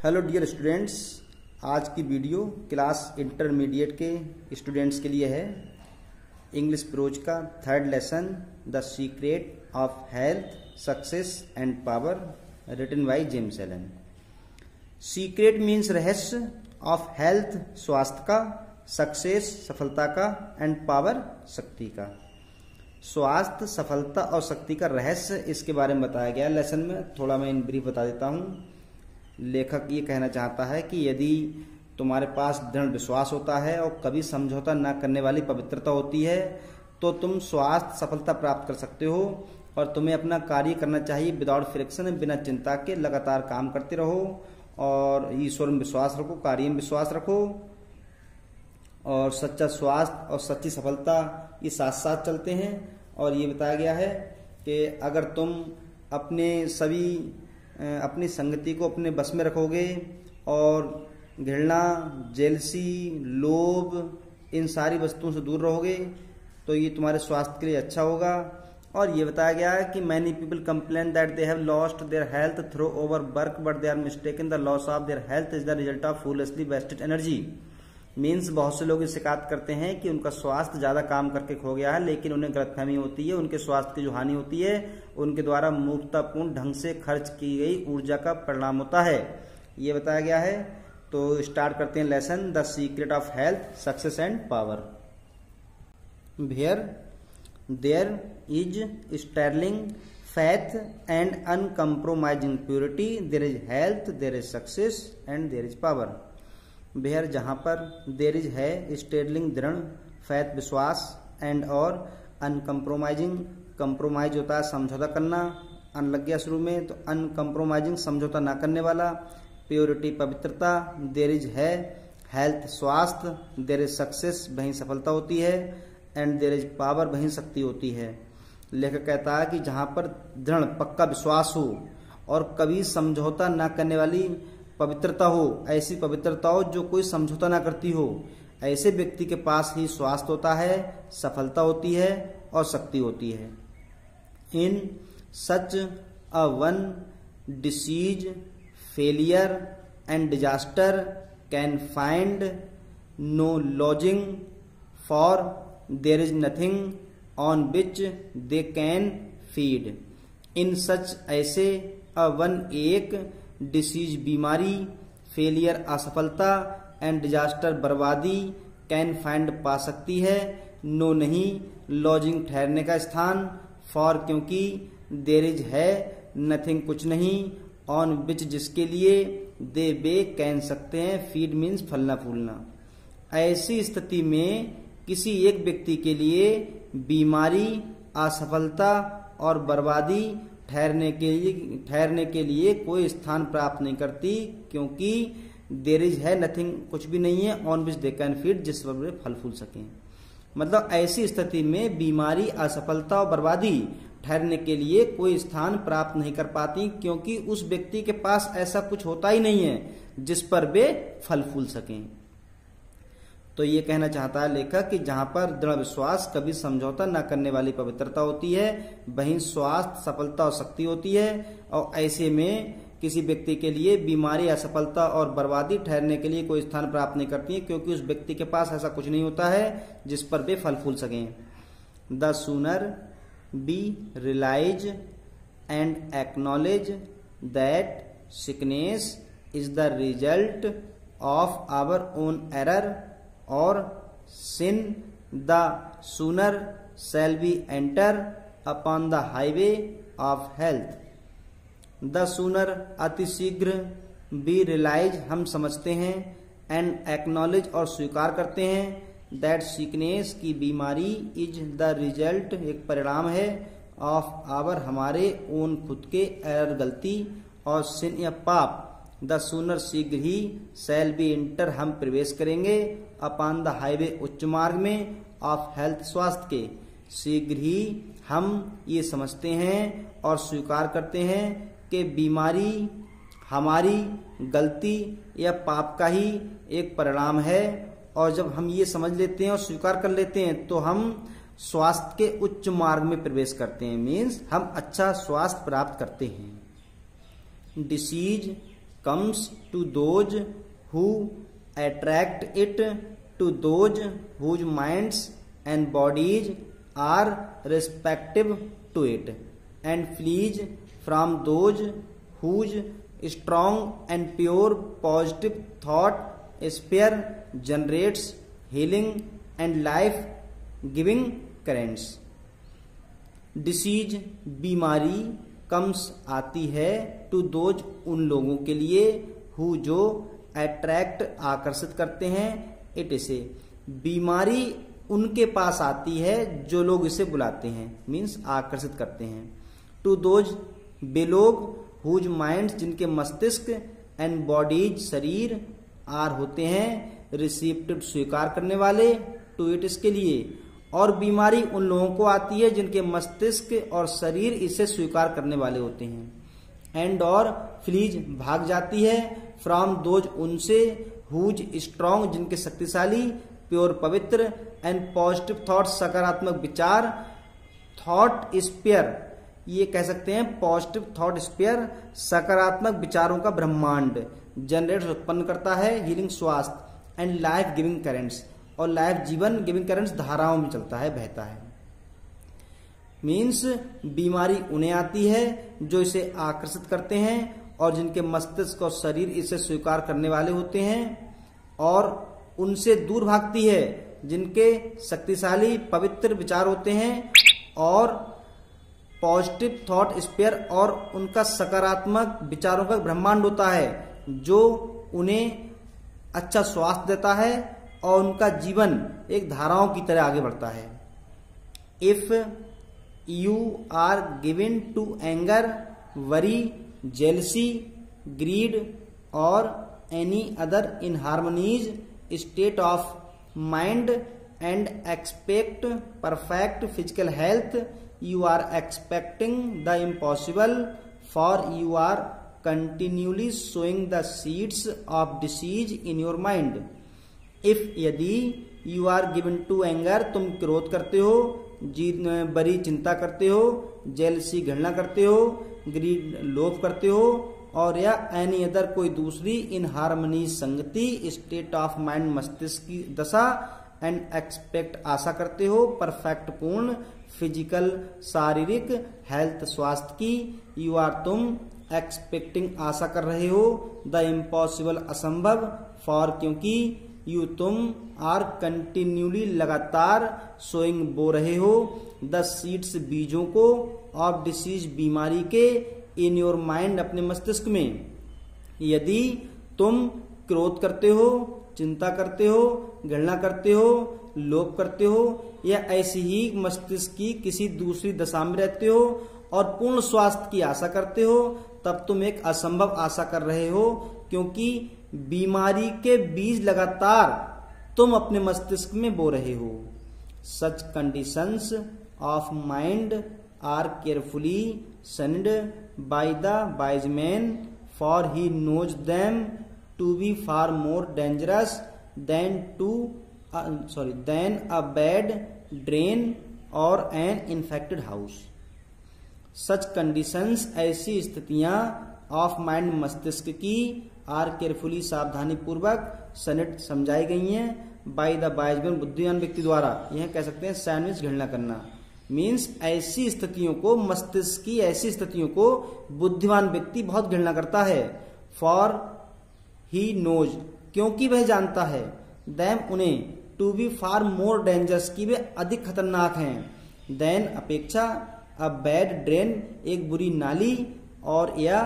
Hello dear students, आज की video class intermediate के स्टूडेंट्स के लिए है। इंग्लिश प्रोज का third lesson the secret of health success and power, written by James Allen. Secret means रहस्य, ऑफ हेल्थ स्वास्थ्य का, सक्सेस सफलता का, एंड पावर शक्ति का। स्वास्थ्य, सफलता और शक्ति का रहस्य इसके बारे में बताया गया लेसन में। थोड़ा मैं इन ब्रीफ बता देता हूँ। लेखक ये कहना चाहता है कि यदि तुम्हारे पास दृढ़ विश्वास होता है और कभी समझौता न करने वाली पवित्रता होती है तो तुम स्वास्थ्य सफलता प्राप्त कर सकते हो और तुम्हें अपना कार्य करना चाहिए विदाउट फ्रिक्शन, बिना चिंता के लगातार काम करते रहो और ईश्वर में विश्वास रखो, कार्य में विश्वास रखो। और सच्चा स्वास्थ्य और सच्ची सफलता ये साथ साथ चलते हैं। और ये बताया गया है कि अगर तुम अपनी संगति को अपने बस में रखोगे और घृणा, जेलसी, लोभ, इन सारी वस्तुओं से दूर रहोगे तो ये तुम्हारे स्वास्थ्य के लिए अच्छा होगा। और ये बताया गया है कि many people complain that they have lost their health through over work but they are mistaken the loss of their health is the result of foolishly wasted energy. Means बहुत से लोग ये शिकायत करते हैं कि उनका स्वास्थ्य ज्यादा काम करके खो गया है, लेकिन उन्हें गलतफहमी होती है। उनके स्वास्थ्य की जो हानि होती है उनके द्वारा मूर्खतापूर्ण ढंग से खर्च की गई ऊर्जा का परिणाम होता है, ये बताया गया है। तो स्टार्ट करते हैं lesson the secret of health success and power. There is sterling faith and uncompromising purity, there is health, there is success and there is power। Behar जहाँ पर देर इज है स्टेडलिंग दृढ़, फैथ विश्वास, एंड और अनकम्प्रोमाइजिंग, कंप्रोमाइज होता है समझौता करना, अन लग गया शुरू में तो अनकम्प्रोमाइजिंग समझौता ना करने वाला, प्योरिटी पवित्रता, देर इज है हेल्थ स्वास्थ्य, देर इज सक्सेस वहीं सफलता होती है, एंड देर इज पावर वहीं शक्ति होती है। लेखक कहता है कि जहाँ पर दृढ़ पक्का विश्वास हो और कभी समझौता ना करने वाली पवित्रता हो, ऐसी पवित्रता हो जो कोई समझौता ना करती हो, ऐसे व्यक्ति के पास ही स्वास्थ्य होता है, सफलता होती है और शक्ति होती है। In such a one disease, failure and disaster can find no lodging for there is nothing on which they can feed. In such ऐसे, अ वन एक, डिसीज बीमारी, फेलियर असफलता, एंड डिजास्टर बर्बादी, कैन फाइंड पा सकती है, no नहीं, lodging ठहरने का स्थान, फॉर क्योंकि, देर इज है, नथिंग कुछ नहीं, ऑन विच जिसके लिए, दे वे कैन सकते हैं, फीड मीन्स फलना फूलना। ऐसी स्थिति में किसी एक व्यक्ति के लिए बीमारी, असफलता और बर्बादी ठहरने के लिए कोई स्थान प्राप्त नहीं करती, क्योंकि देर इज है नथिंग कुछ भी नहीं है, on which they can feed जिस पर वे फल फूल सकें। मतलब ऐसी स्थिति में बीमारी, असफलता और बर्बादी ठहरने के लिए कोई स्थान प्राप्त नहीं कर पाती, क्योंकि उस व्यक्ति के पास ऐसा कुछ होता ही नहीं है जिस पर वे फल फूल सकें। तो ये कहना चाहता है लेखक कि जहां पर दृढ़ विश्वास, कभी समझौता न करने वाली पवित्रता होती है, वहीं स्वास्थ्य, सफलता और शक्ति होती है। और ऐसे में किसी व्यक्ति के लिए बीमारी, असफलता और बर्बादी ठहरने के लिए कोई स्थान प्राप्त नहीं करती है, क्योंकि उस व्यक्ति के पास ऐसा कुछ नहीं होता है जिस पर वे फल फूल सकें। The sooner be realize and acknowledge that sickness is the result of our own error और sin, the sooner shall we enter upon the highway of health। the sooner अति शीघ्र, be realize हम समझते हैं, and acknowledge और स्वीकार करते हैं, that sickness की बीमारी, is the result एक परिणाम है, of our हमारे own खुद के error गलती, और sin या पाप, द सूनर शीघ्र ही, शैल बी इंटर हम प्रवेश करेंगे, अपॉन द हाईवे उच्च मार्ग में, ऑफ हेल्थ स्वास्थ्य के, शीघ्र ही हम ये समझते हैं और स्वीकार करते हैं कि बीमारी हमारी गलती या पाप का ही एक परिणाम है। और जब हम ये समझ लेते हैं और स्वीकार कर लेते हैं तो हम स्वास्थ्य के उच्च मार्ग में प्रवेश करते हैं, मीन्स हम अच्छा स्वास्थ्य प्राप्त करते हैं। Disease comes to those who attract it, to those whose minds and bodies are receptive to it, and flees from those whose strong and pure positive thought sphere generates healing and life giving currents. Disease बीमारी comes आती है to those उन लोगों के लिए who जो attract आकर्षित करते हैं इट इसे बीमारी उनके पास आती है जो लोग इसे बुलाते हैं मीन्स आकर्षित करते हैं. टू दोज वे लोग हुज माइंड जिनके मस्तिष्क एंड बॉडीज शरीर आर होते हैं रिसीप्टिव स्वीकार करने वाले टू इट इसके लिए. और बीमारी उन लोगों को आती है जिनके मस्तिष्क और शरीर इसे स्वीकार करने वाले होते हैं. एंड और फ्लीज भाग जाती है फ्रॉम दोज उनसे हुज स्ट्रॉन्ग जिनके शक्तिशाली प्योर पवित्र एंड पॉजिटिव थॉट सकारात्मक विचार थॉट स्पेयर ये कह सकते हैं पॉजिटिव थॉट स्पेयर सकारात्मक विचारों का ब्रह्मांड जनरेट उत्पन्न करता है हीलिंग स्वास्थ्य एंड लाइफ गिविंग करेंट्स और लाइफ जीवन गिविंग करेंट्स धाराओं में चलता है बहता है. मीन्स बीमारी उन्हें आती है जो इसे आकर्षित करते हैं और जिनके मस्तिष्क और शरीर इसे स्वीकार करने वाले होते हैं और उनसे दूर भागती है जिनके शक्तिशाली पवित्र विचार होते हैं और पॉजिटिव थॉट स्पेयर और उनका सकारात्मक विचारों का ब्रह्मांड होता है जो उन्हें अच्छा स्वास्थ्य देता है और उनका जीवन एक धाराओं की तरह आगे बढ़ता है. If you are given to anger worry jealousy greed और any other inharmonious state of mind and expect perfect physical health you are expecting the impossible for you are continually sowing the seeds of disease in your mind. If यदि you are given to anger तुम क्रोध करते हो बड़ी चिंता करते हो jealousy घृणा करते हो ग्रीड लोभ करते हो और या एनी अदर कोई दूसरी इन हार्मनी संगति स्टेट ऑफ माइंड मस्तिष्क की दशा एंड एक्सपेक्ट आशा करते हो परफेक्ट पूर्ण फिजिकल शारीरिक हेल्थ स्वास्थ्य की यू आर तुम एक्सपेक्टिंग आशा कर रहे हो द इम्पॉसिबल असंभव फॉर क्योंकि यू तुम आर कंटिन्यूली लगातार सोइंग बो रहे हो द सीड्स बीजों को ऑफ डिसीज बीमारी के इन योर माइंड अपने मस्तिष्क में. यदि तुम क्रोध करते हो चिंता करते हो घृणा करते हो लोभ करते हो या ऐसी ही मस्तिष्क की किसी दूसरी दशा में रहते हो और पूर्ण स्वास्थ्य की आशा करते हो तब तुम एक असंभव आशा कर रहे हो क्योंकि बीमारी के बीज लगातार तुम अपने मस्तिष्क में बो रहे हो. Such conditions of mind are carefully shunned by the wise man for he knows them to be far more dangerous than a bad drain or an infected house. Such conditions ऐसी स्थितियां ऑफ माइंड मस्तिष्क की are carefully सावधानी पूर्वक सनेट समझाई गई हैं by the Wiseman बुद्धिमान व्यक्ति द्वारा. यह कह सकते हैं सैंडविच घृणा करना मीन्स ऐसी स्थितियों को मस्तिष्क की ऐसी स्थितियों को बुद्धिमान व्यक्ति बहुत घृणा करता है. फॉर ही नोज क्योंकि वह जानता है दैम उन्हें to be far more dangerous की वे अधिक खतरनाक हैं देन अपेक्षा अ बैड ड्रेन एक बुरी नाली और या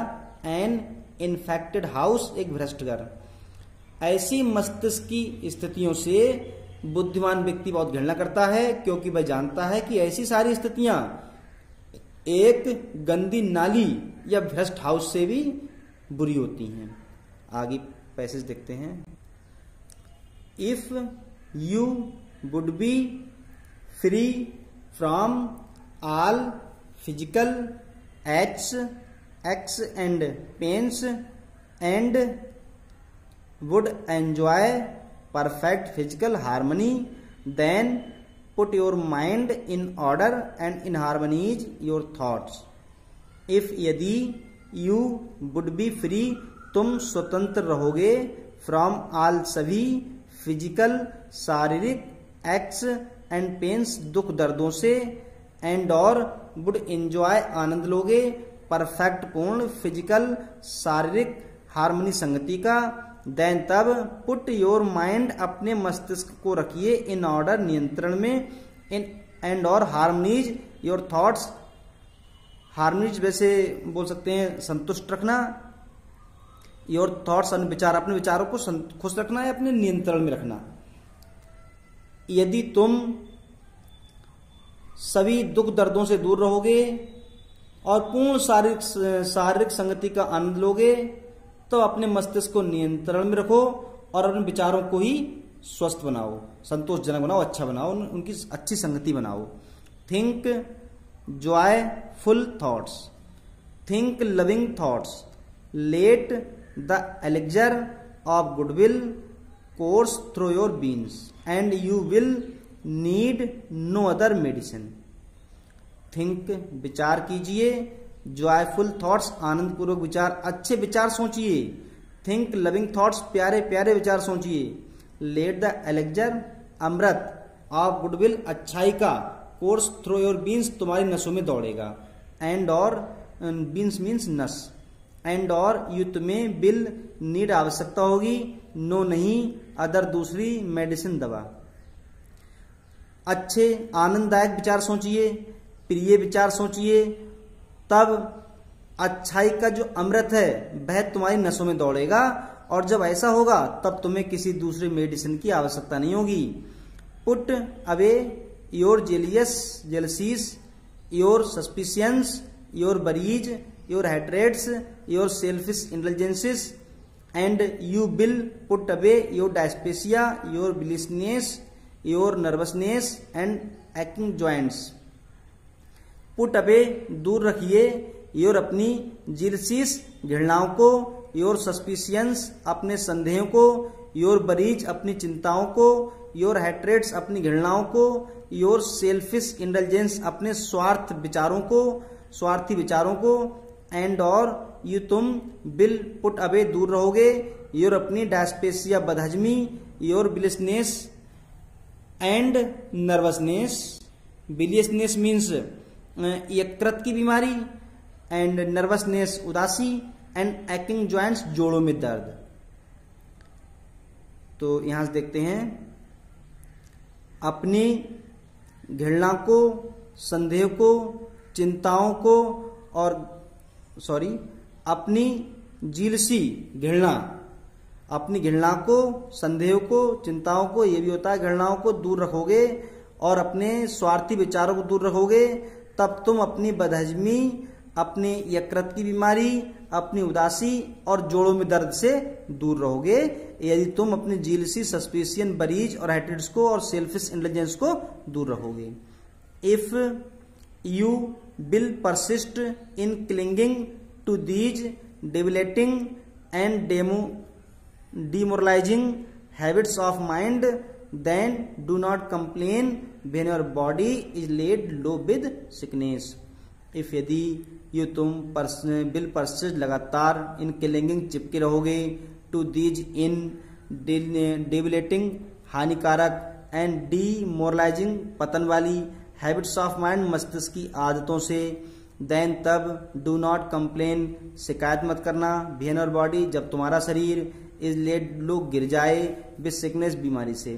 एन इन्फेक्टेड हाउस एक भ्रष्ट घर. ऐसी मस्तिष्क की स्थितियों से बुद्धिमान व्यक्ति बहुत घृणा करता है क्योंकि वह जानता है कि ऐसी सारी स्थितियां एक गंदी नाली या भ्रष्ट हाउस से भी बुरी होती हैं. आगे पैसेज देखते हैं. If you would be free from all physical aches and pains and would enjoy perfect physical harmony then put your mind in order and in harmonies your thoughts. If यदि you would be free तुम स्वतंत्र रहोगे from all सभी physical शारीरिक aches and pains दुख दर्दों से and और वुड एंजॉय आनंद लोगे परफेक्ट पूर्ण फिजिकल शारीरिक हार्मनी संगति का। देन तब पुट योर माइंड अपने मस्तिष्क को रखिए इन ऑर्डर नियंत्रण में इन एंड और हार्मनीज योर थॉट्स। हार्मनीज वैसे बोल सकते हैं संतुष्ट रखना, योर थॉट्स विचार अपने विचारों को खुश रखना या अपने नियंत्रण में रखना। यदि तुम सभी दुख दर्दों से दूर रहोगे और पूर्ण शारीरिक संगति का आनंद लोगे तो अपने मस्तिष्क को नियंत्रण में रखो और अपने विचारों को ही स्वस्थ बनाओ, संतोषजनक बनाओ, अच्छा बनाओ, उनकी अच्छी संगति बनाओ। Think joyful thoughts, think loving thoughts, let the elixir of goodwill course through your veins and you will need no other medicine. Think विचार कीजिए, जॉयफुल थॉट्स आनंद पूर्वक विचार, अच्छे विचार सोचिए। थिंक लविंग थॉट्स प्यारे प्यारे विचार सोचिए। Late the elixir Amrit of goodwill अच्छाई का कोर्स थ्रू योर बीन्स तुम्हारी नसों में दौड़ेगा। एंड और बीन्स मीन्स नस। एंड और यू तुम्हें बिल नीड आवश्यकता होगी, नो नहीं अदर दूसरी मेडिसिन दवा। अच्छे आनंददायक विचार सोचिए, प्रिय विचार सोचिए, तब अच्छाई का जो अमृत है वह तुम्हारी नसों में दौड़ेगा और जब ऐसा होगा तब तुम्हें किसी दूसरे मेडिसिन की आवश्यकता नहीं होगी। Put away your jealousies, your suspicions, your worries, your hatreds, your selfish indulgences and you will put away your dyspepsia, your biliousness, your nervousness and aching joints. Put away दूर रखिए, योर अपनी जिरसीस घृणाओं को, your सस्पिशियंस अपने संदेहों को, your बरीज अपनी चिंताओं को, your हेट्रेड्स अपनी घृणाओं को, योर सेल्फिश इंटेलिजेंस अपने स्वार्थी विचारों को एंड और यू तुम विल पुट अवे दूर रहोगे, योर अपनी डायस्पेसिया बदहजमी, योर बिलियसनेस एंड नर्वसनेस। बिलियसनेस मीन्स यकृत की बीमारी एंड नर्वसनेस उदासी एंड एक्टिंग जॉइंट्स जोड़ों में दर्द। तो यहां से देखते हैं अपनी घृणा को, संदेह को, चिंताओं को और अपनी जीलसी घृणा, अपनी घृणा को, संदेह को, चिंताओं को, ये भी होता है घृणाओं को दूर रखोगे और अपने स्वार्थी विचारों को दूर रखोगे तब तुम अपनी बदहजमी, अपनी यकृत की बीमारी, अपनी उदासी और जोड़ों में दर्द से दूर रहोगे यदि तुम अपनी जीलसी, सस्पिशियन, बरीज और हेट्रेड्स को और सेल्फिश इंटेलिजेंस को दूर रखोगे। If you will persist in clinging to these debilitating and demoralizing habits of mind, then do not complain when your body is laid low with sickness. If यदि you तुम will persist लगातार इन clinging चिपके रहोगे to these in debilitating हानिकारक and demoralizing पतन वाली habits of mind मस्तिष्क की आदतों से, देन तब डू नॉट कंप्लेन शिकायत मत करना, भेन और बॉडी जब तुम्हारा शरीर इज लेड लो गिर जाए, विद सिकनेस बीमारी से।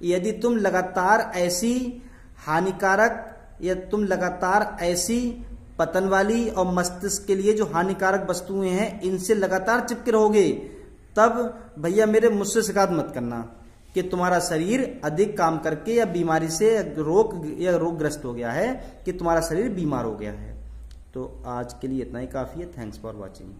यदि तुम लगातार ऐसी हानिकारक या तुम लगातार ऐसी पतन वाली और मस्तिष्क के लिए जो हानिकारक वस्तुएं हैं इनसे लगातार चिपके रहोगे तब भैया मेरे मुझसे शिकायत मत करना कि तुम्हारा शरीर अधिक काम करके या बीमारी से रोगग्रस्त हो गया है, कि तुम्हारा शरीर बीमार हो गया है। तो आज के लिए इतना ही काफी है। Thanks for watching.